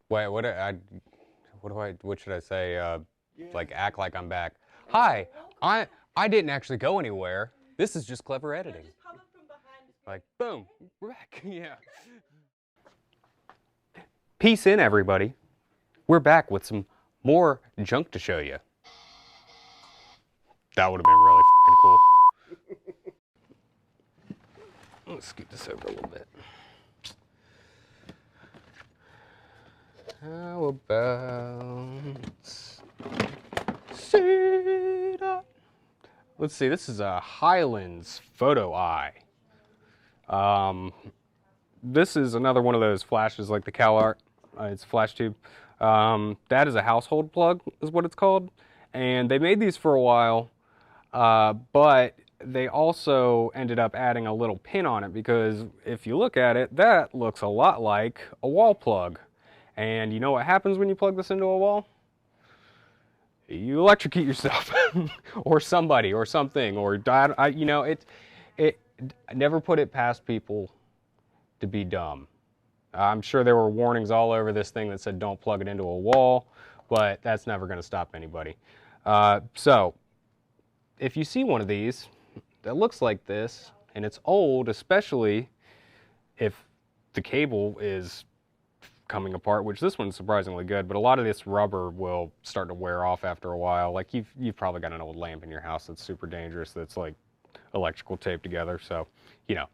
Wait, what should I say? Like act like I'm back. Hi, I didn't actually go anywhere. This is just clever editing. Like, boom, we're back. Yeah. Peace in, everybody. We're back with some more junk to show you. That would have been really cool. Let's scoot this over a little bit. How about sit up? Let's see. This is a Highlands Photo Eye. This is another one of those flashes like the CalArt. It's a flash tube. That is a household plug, is what it's called. And they made these for a while, but they also ended up adding a little pin on it because if you look at it, that looks a lot like a wall plug. And you know what happens when you plug this into a wall? You electrocute yourself, or somebody, or something, or die. You know, it never put it past people to be dumb. I'm sure there were warnings all over this thing that said don't plug it into a wall, but that's never going to stop anybody. So, if you see one of these that looks like this, and it's old, especially if the cable is coming apart, which this one's surprisingly good, but a lot of this rubber will start to wear off after a while. Like you've probably got an old lamp in your house that's super dangerous, that's like electrical taped together. So, you know,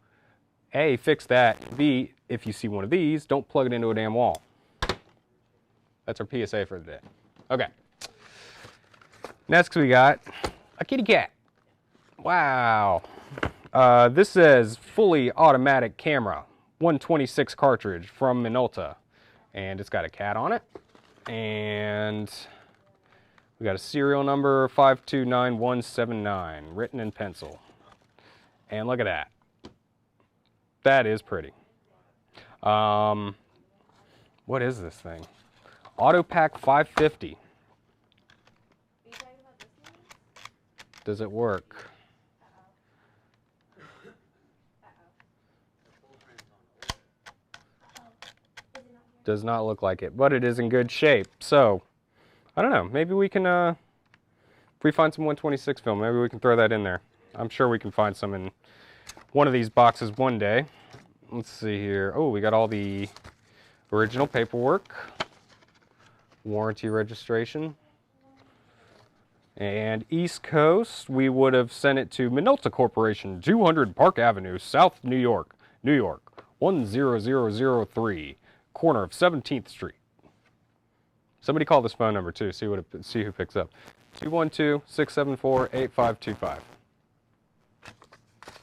A, fix that. B, if you see one of these, don't plug it into a damn wall. That's our PSA for the day. Okay. Next we got a kitty cat. Wow. This says fully automatic camera, 126 cartridge from Minolta. And it's got a cat on it. And we got a serial number 529179 written in pencil. And look at that. That is pretty. What is this thing? AutoPack 550. Does it work? Does not look like it, but it is in good shape. So, I don't know. Maybe we can, if we find some 126 film, maybe we can throw that in there. I'm sure we can find some in one of these boxes one day. Let's see here. Oh, we got all the original paperwork, warranty registration, and East Coast, we would have sent it to Minolta Corporation, 200 Park Avenue, South New York, New York, 10003. Corner of 17th Street. Somebody call this phone number too, see who picks up. 212-674-8525.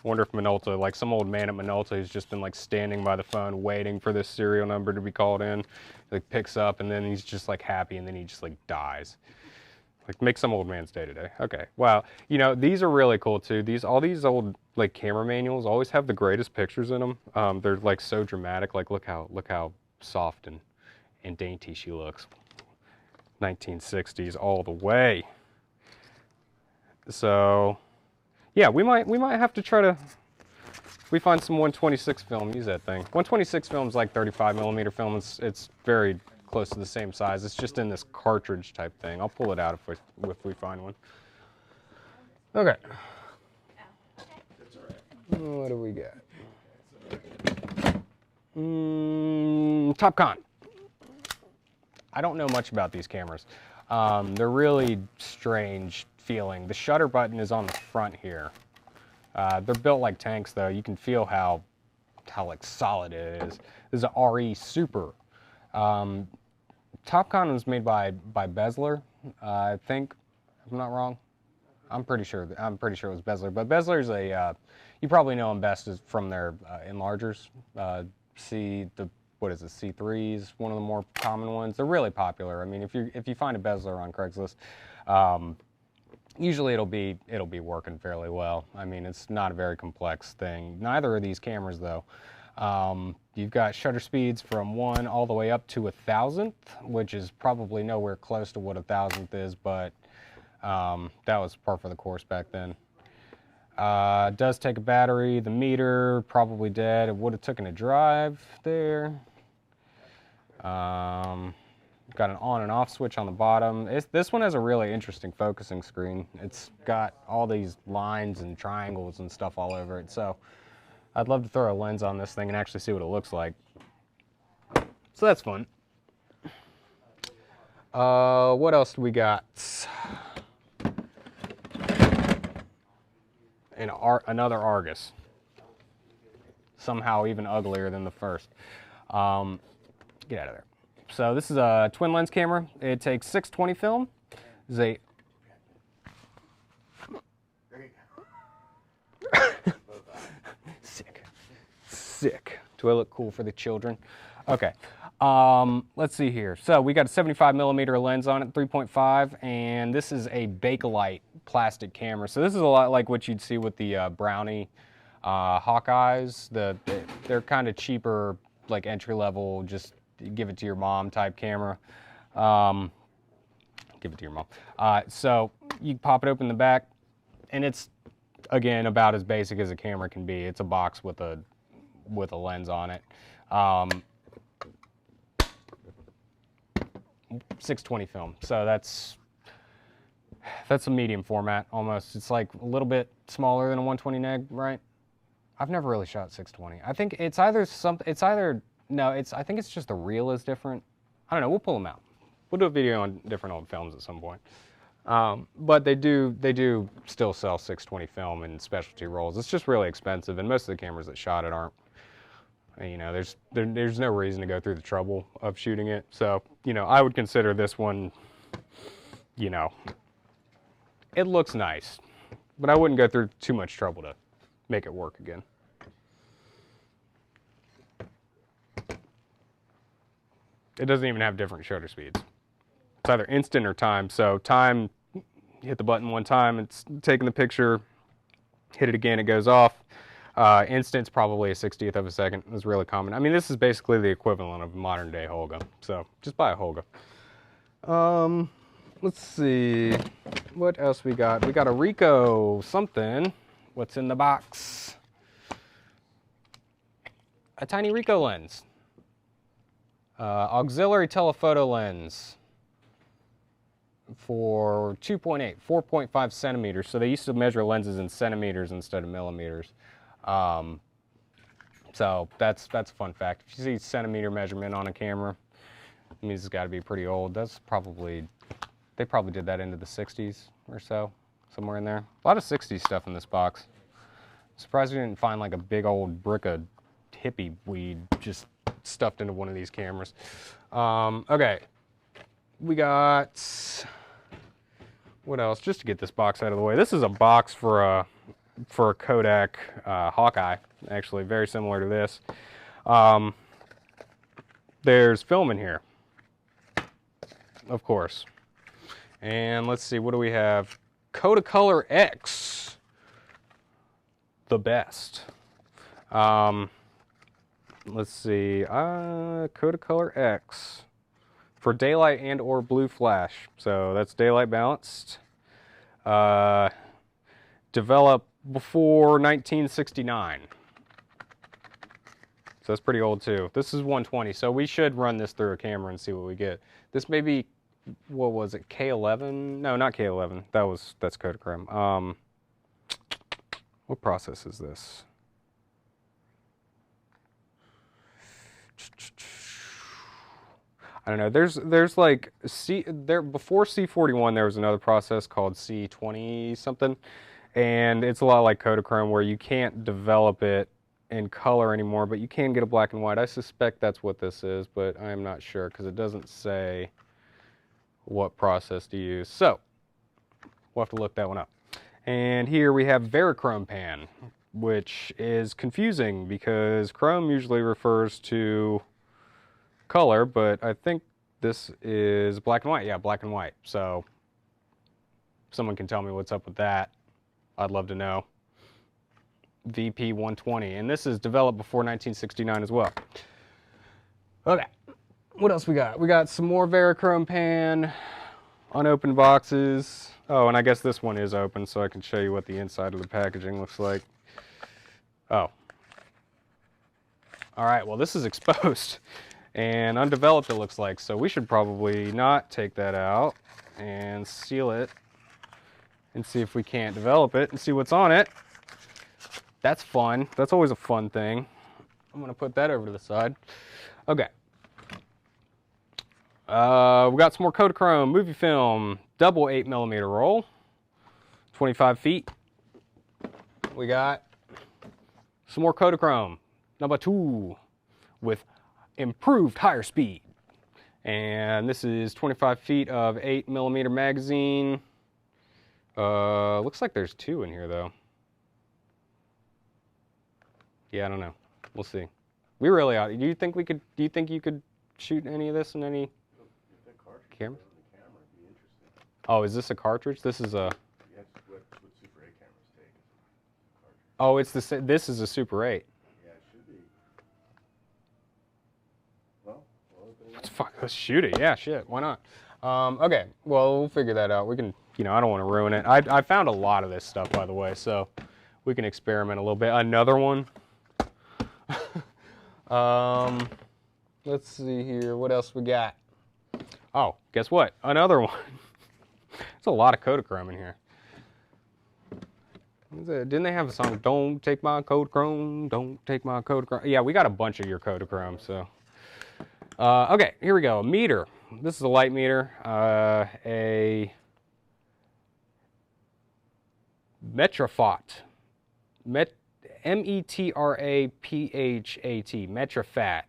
Wonder if Minolta, like some old man at Minolta who's just been like standing by the phone waiting for this serial number to be called in, like picks up and then he's just like happy and then he just like dies. Like make some old man's day today. Okay, wow. You know, these are really cool too. All these old like camera manuals always have the greatest pictures in them. They're like so dramatic. Like look how soft and dainty she looks. 1960s all the way. So, yeah, we might have to try to. If we find some 126 film, use that thing. 126 film is like 35 millimeter film. It's very close to the same size. It's just in this cartridge type thing. I'll pull it out if we find one. Okay. What do we got? Topcon. I don't know much about these cameras. They're really strange feeling. The shutter button is on the front here. They're built like tanks though. You can feel how like solid it is. This is a RE Super. Topcon was made by Bezeler, I think, if I'm not wrong. I'm pretty sure it was Bezeler. But Bezeler's you probably know them best from their enlargers. What is it, C3s, one of the more common ones. They're really popular. I mean, if you find a Bezeler on Craigslist, usually it'll be working fairly well. I mean, it's not a very complex thing. Neither of these cameras though. You've got shutter speeds from 1 all the way up to 1,000th, which is probably nowhere close to what 1,000th is, but that was par for the course back then. It does take a battery. The meter probably dead. It would have taken a drive there. Got an on and off switch on the bottom. This one has a really interesting focusing screen. It's got all these lines and triangles and stuff all over it. So I'd love to throw a lens on this thing and actually see what it looks like. So that's fun. What else do we got? Another Argos. Somehow even uglier than the first. Get out of there. So this is a twin lens camera. It takes 620 film. This is a sick. Do I look cool for the children? Okay. Let's see here. So we got a 75mm lens on it, 3.5, and this is a Bakelite plastic camera. So this is a lot like what you'd see with the Brownie Hawkeyes. They're kind of cheaper, like entry level, just give it to your mom type camera. Give it to your mom. So you pop it open in the back, and it's, again, about as basic as a camera can be. It's a box with a lens on it. 620 film, so that's a medium format almost. It's like a little bit smaller than a 120 neg, right? I've never really shot 620. I think it's either I think it's just the reel is different. I don't know. We'll pull them out. We'll do a video on different old films at some point. But they do still sell 620 film in specialty rolls. It's just really expensive, and most of the cameras that shot it aren't. You know, there's no reason to go through the trouble of shooting it. So, you know, I would consider this one, you know, it looks nice, but I wouldn't go through too much trouble to make it work again. It doesn't even have different shutter speeds. It's either instant or time. So time, you hit the button one time, it's taking the picture, hit it again, it goes off. Instant's probably a 60th of a second. It's really common. I mean, this is basically the equivalent of modern day Holga. So just buy a Holga. Let's see. What else we got? We got a Rico something. What's in the box? A tiny Rico lens. Auxiliary telephoto lens for 2.8, 4.5 centimeters. So they used to measure lenses in centimeters instead of millimeters. So that's a fun fact. If you see centimeter measurement on a camera, it means it's got to be pretty old. That's probably, they probably did that into the 60s or so, somewhere in there. A lot of 60s stuff in this box. Surprised we didn't find like a big old brick of hippie weed just stuffed into one of these cameras. Okay, we got, what else? Just to get this box out of the way. This is a box for a Kodak Hawkeye, actually very similar to this. There's film in here, of course. And let's see, what do we have? Kodacolor X, the best. Let's see, Kodacolor X for daylight and or blue flash. So that's daylight balanced. Developed before 1969. So that's pretty old too. This is 120, so we should run this through a camera and see what we get. This may be, what was it, K11? No, not K11. That's Kodachrome. What process is this? I don't know. There's like before C41 there was another process called C20 something. And it's a lot like Kodachrome where you can't develop it in color anymore, but you can get a black and white. I suspect that's what this is, but I'm not sure because it doesn't say what process to use. So we'll have to look that one up. And here we have Verichrome pan, which is confusing because chrome usually refers to color, but I think this is black and white. Yeah, black and white. So if someone can tell me what's up with that, I'd love to know. VP 120, and this is developed before 1969 as well. Okay, what else we got? We got some more Verichrome pan, unopened boxes. Oh, and I guess this one is open, so I can show you what the inside of the packaging looks like. Oh. All right, well, this is exposed. and undeveloped it looks like. So we should probably not take that out and seal it and see if we can't develop it and see what's on it. That's fun. That's always a fun thing. I'm gonna put that over to the side. Okay. We got some more Kodachrome movie film, double 8mm roll, 25 feet. We got some more Kodachrome, number 2, with improved higher speed. And this is 25 feet of 8mm magazine. Looks like there's 2 in here though. Yeah, I don't know. We'll see. We really ought. Do you think we could? Do you think you could shoot any of this in any camera? Oh, is this a cartridge? This is a. Yeah, what Super 8 cameras take. Oh, it's the. This is a Super 8. Yeah, it should be. Well, let's shoot it. Yeah, shit. Why not? Okay. Well, we'll figure that out. We can. You know, I don't want to ruin it. I found a lot of this stuff, by the way, so we can experiment a little bit. Another one. Let's see here. What else we got? Oh, guess what? Another one. There's a lot of Kodachrome in here. Didn't they have a song, "Don't Take My Kodachrome, Don't Take My Kodachrome"? Yeah, we got a bunch of your Kodachrome, so. Okay, here we go. A meter. This is a light meter. A Metraphat. M-E-T-R-A-P-H-A-T. Metraphat.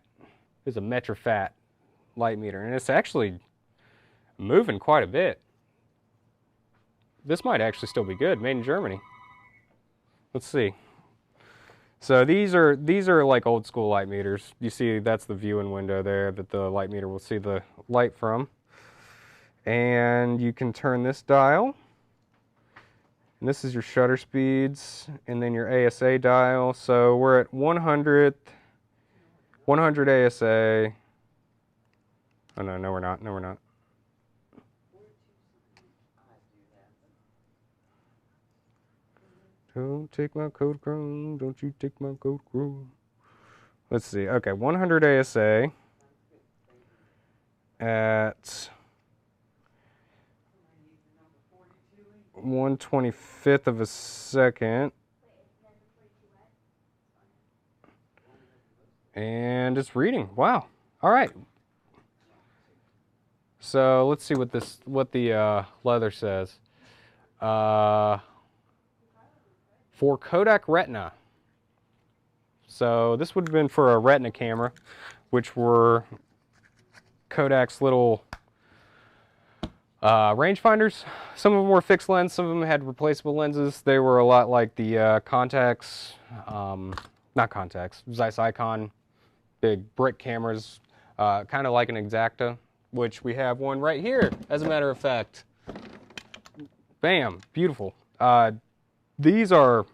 It's a Metraphat light meter, and it's actually moving quite a bit. This might actually still be good. Made in Germany. Let's see. So these are like old school light meters. You see, that's the viewing window there that the light meter will see the light from. And you can turn this dial. And this is your shutter speeds, and then your ASA dial. So we're at 100 ASA. Oh no, no we're not. No, we're not. Don't take my Kodachrome, don't you take my Kodachrome. Let's see. Okay, 100 ASA at 1/25th of a second. And it's reading. Wow. All right. So let's see what the leather says. For Kodak Retina. So this would have been for a Retina camera, which were Kodak's little rangefinders. Some of them were fixed lens, some of them had replaceable lenses. They were a lot like the Contax, not Contax, Zeiss Icon, big brick cameras, kind of like an Exacta, which we have one right here, as a matter of fact. Bam, beautiful. These are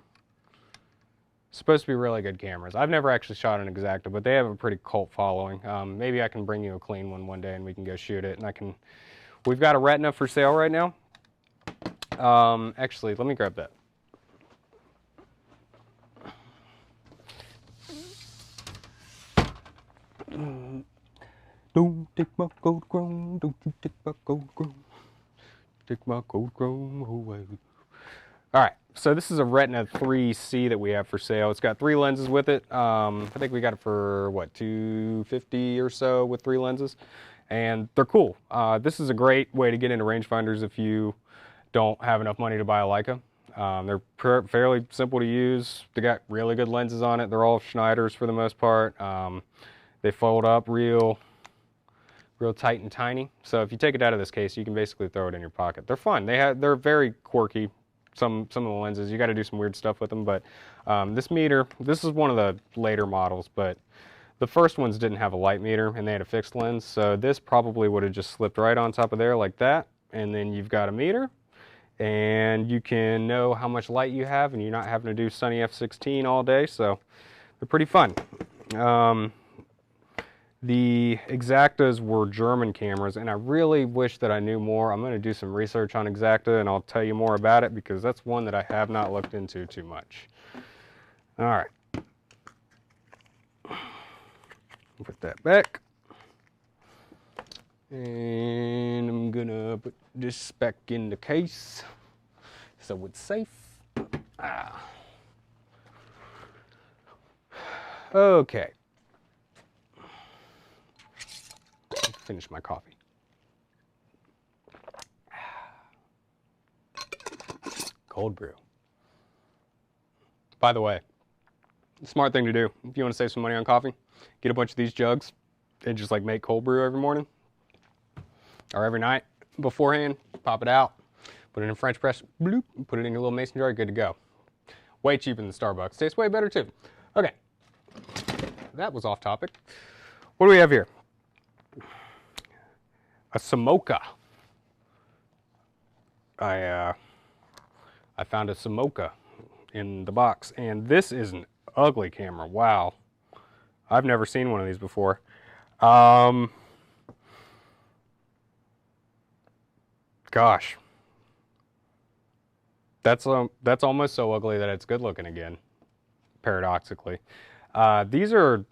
supposed to be really good cameras. I've never actually shot an Exacta, but they have a pretty cult following. Maybe I can bring you a clean one day and we can go shoot it. And we've got a Retina for sale right now. Actually, let me grab that. Don't take my Kodachrome, don't you take my Kodachrome. Take my Kodachrome away. All right, so this is a Retina 3C that we have for sale. It's got 3 lenses with it. I think we got it for, what, $250 or so with 3 lenses. And they're cool. This is a great way to get into rangefinders if you don't have enough money to buy a Leica. They're fairly simple to use. They got really good lenses on it. They're all Schneiders for the most part. They fold up real tight and tiny. So if you take it out of this case, you can basically throw it in your pocket. They're fun. They're very quirky. Some of the lenses, you got to do some weird stuff with them. But this meter, this is one of the later models, but the first ones didn't have a light meter and they had a fixed lens. So this probably would have just slipped right on top of there like that. And then you've got a meter and you can know how much light you have and you're not having to do sunny f16 all day. So they're pretty fun. The Exactas were German cameras, and I really wish that I knew more. I'm going to do some research on Exacta, and I'll tell you more about it because that's one that I have not looked into too much. All right. Put that back. And I'm gonna put this back in the case so it's safe. Okay. Finish my coffee. Cold brew. By the way, smart thing to do if you want to save some money on coffee, get a bunch of these jugs and just like make cold brew every morning or every night beforehand. Pop it out, put it in a French press, bloop, put it in your little mason jar, good to go. Way cheaper than Starbucks. Tastes way better too. Okay, that was off topic. What do we have here? A Samoka. I found a Samoka in the box, and this is an ugly camera. Wow, I've never seen one of these before. Gosh, that's almost so ugly that it's good looking again, paradoxically. These are,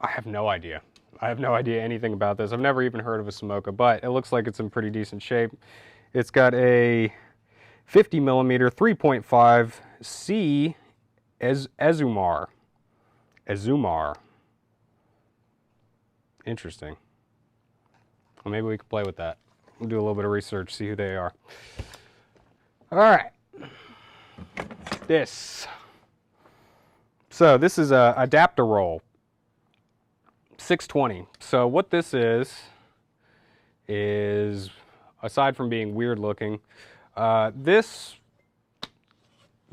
I have no idea. I have no idea anything about this. I've never even heard of a Samoka, but it looks like it's in pretty decent shape. It's got a 50 millimeter 3.5 C Azumar. Interesting. Well, maybe we could play with that. We'll do a little bit of research, see who they are. All right. This. So this is a adapter roll. 620. So what this is aside from being weird looking, this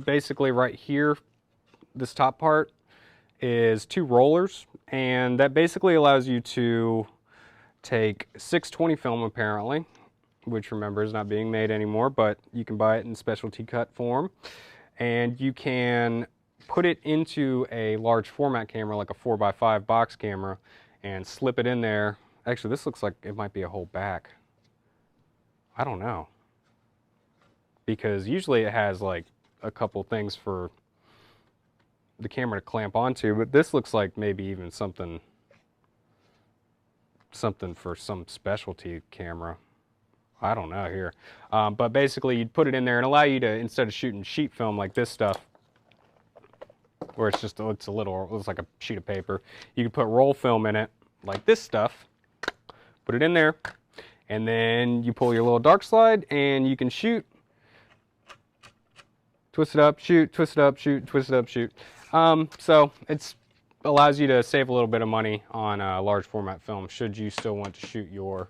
basically right here, this top part is 2 rollers, and that basically allows you to take 620 film apparently, which remember is not being made anymore, but you can buy it in specialty cut form, and you can put it into a large format camera like a 4x5 box camera and slip it in there. Actually, this looks like it might be a whole back. I don't know, because usually it has like a couple things for the camera to clamp onto, but this looks like maybe even something for some specialty camera. I don't know here. But basically you'd put it in there and allow you to, instead of shooting sheet film like this stuff, where it's like a sheet of paper, you can put roll film in it like this stuff, put it in there, and then you pull your little dark slide and you can shoot, twist it up, shoot, twist it up, shoot, twist it up, shoot. So it allows you to save a little bit of money on large format film should you still want to shoot your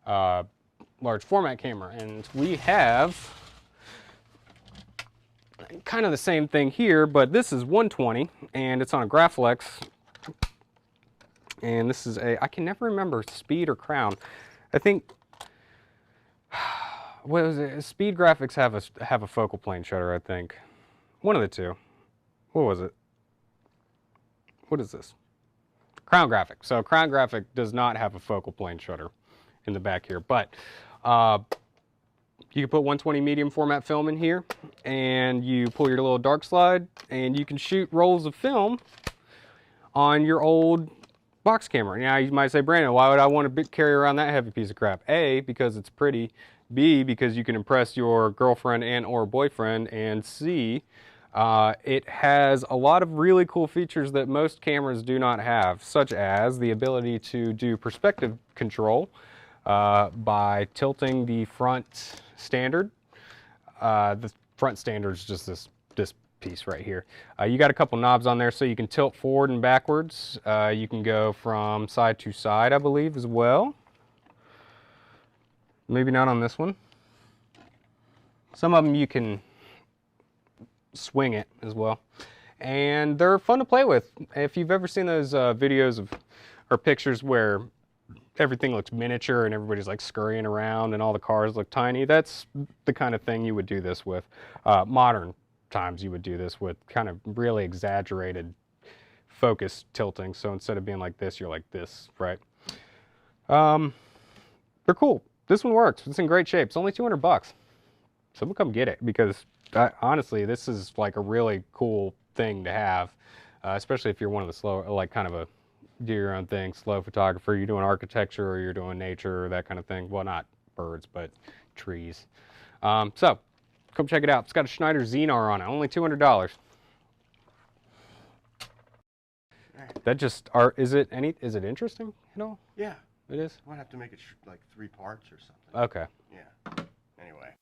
large format camera. And we have kind of the same thing here, but this is 120 and it's on a Graflex. And this is I can never remember Speed or Crown. I think, what was it? Speed Graphics have a focal plane shutter, I think. One of the two. What was it? What is this? Crown Graphic. So Crown Graphic does not have a focal plane shutter in the back here, but you can put 120 medium format film in here, and you pull your little dark slide, and you can shoot rolls of film on your old box camera. Now you might say, Brandon, why would I want to carry around that heavy piece of crap? A, because it's pretty. B, because you can impress your girlfriend and or boyfriend. And C, it has a lot of really cool features that most cameras do not have, such as the ability to do perspective control by tilting the front standard. The front standard is just this piece right here. You got a couple knobs on there so you can tilt forward and backwards. You can go from side to side, I believe, as well. Maybe not on this one. Some of them you can swing it as well. And they're fun to play with. If you've ever seen those videos or pictures where everything looks miniature and everybody's like scurrying around and all the cars look tiny, that's the kind of thing you would do this with. Modern times you would do this with kind of really exaggerated focus tilting. So instead of being like this, you're like this, right? They're cool. This one works. It's in great shape. It's only 200 bucks. Someone come get it, because honestly, this is like a really cool thing to have, especially if you're one of the slower, like kind of a do your own thing, slow photographer, you're doing architecture or you're doing nature or that kind of thing. Well, not birds, but trees. So, come check it out. It's got a Schneider Xenar on it, only $200. That just is it interesting at all? Yeah. It is? I might have to make it like 3 parts or something. Okay. Yeah. Anyway.